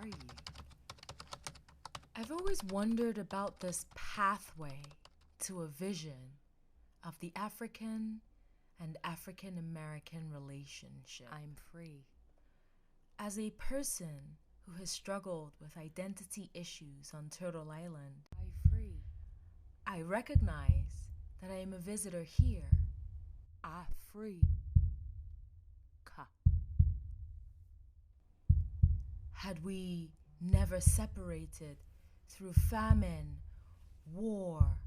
are you? I've always wondered about this pathway to a vision of the African and African American relationship. I'm free. As a person who has struggled with identity issues on Turtle Island, I recognize that I am a visitor here. Africa. Had we never separated through famine, war,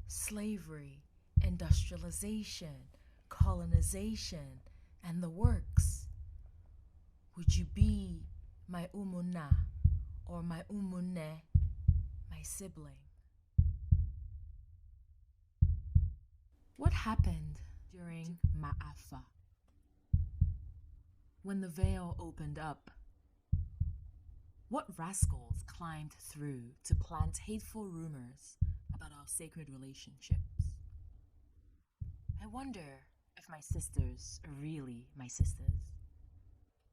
slavery, industrialization, colonization, and the works, would you be my umuna or my umune, my sibling? What happened during Ma'afa? When the veil opened up, what rascals climbed through to plant hateful rumors about our sacred relationships? I wonder if my sisters are really my sisters.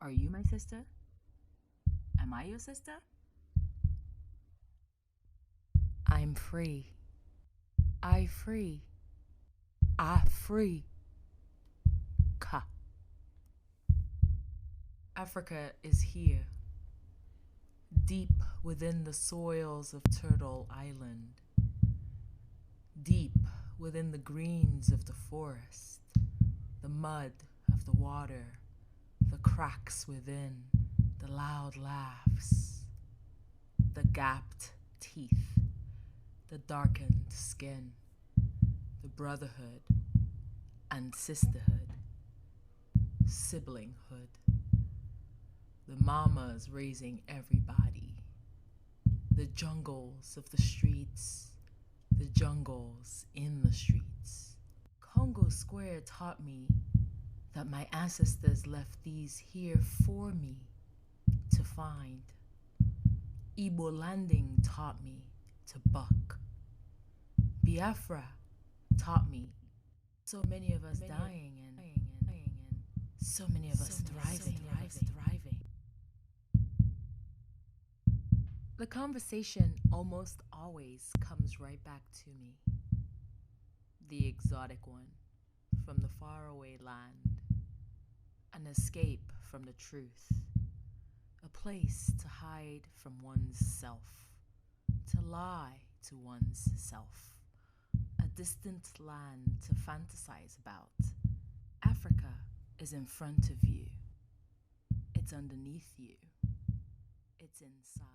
Are you my sister? Am I your sister? I'm free. I free. Africa. Africa is here, deep within the soils of Turtle Island, deep within the greens of the forest, the mud of the water, the cracks within, the loud laughs, the gapped teeth, the darkened skin, the brotherhood and sisterhood, siblinghood, the mamas raising everybody, the jungles of the streets, the jungles in the streets. Congo Square taught me that my ancestors left these here for me to find. Igbo landing taught me to buck. Biafra taught me so many of us dying and so many of us thriving. The conversation almost always comes right back to me. The exotic one from the faraway land, an escape from the truth, a place to hide from one's self, to lie to one's self, a distant land to fantasize about. Africa is in front of you. It's underneath you. It's inside